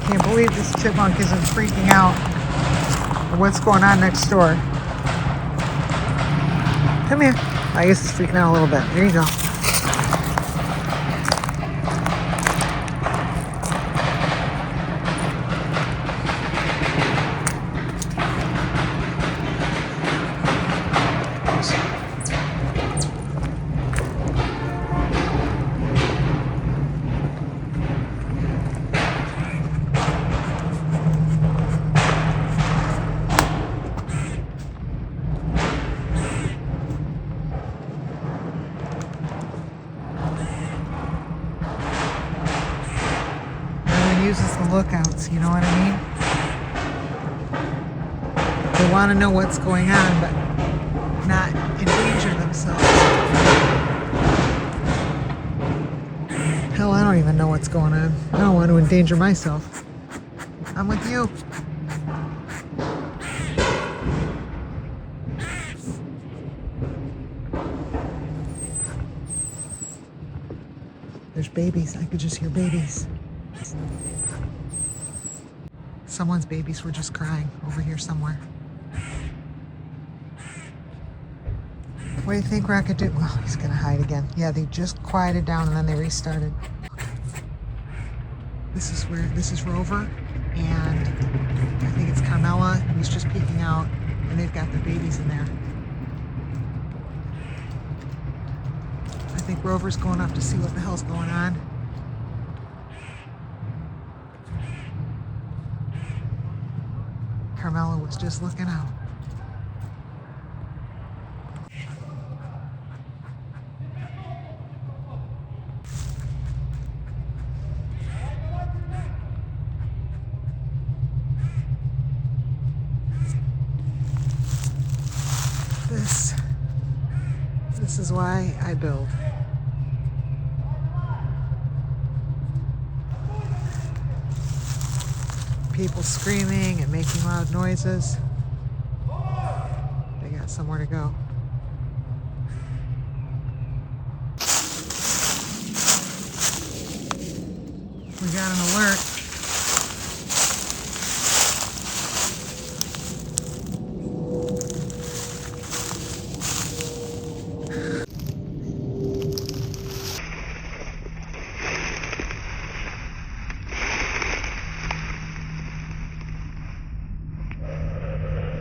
Can't believe this chipmunk isn't freaking out at what's going on next door. Come here. I guess it's freaking out a little bit. There you go. Uses the lookouts, you know what I mean? They want to know what's going on, but not endanger themselves. Hell, I don't even know what's going on. I don't want to endanger myself. I'm with you. There's babies. I could just hear babies. Someone's babies were just crying over here somewhere. What do you think Rocket did? Well, he's gonna hide again. Yeah, they just quieted down and then they restarted. This is Rover, and I think it's Carmela who's just peeking out, and they've got their babies in there. I think Rover's going up to see what the hell's going on. Carmela was just looking out. This is why I build. People screaming and making loud noises. They got somewhere to go.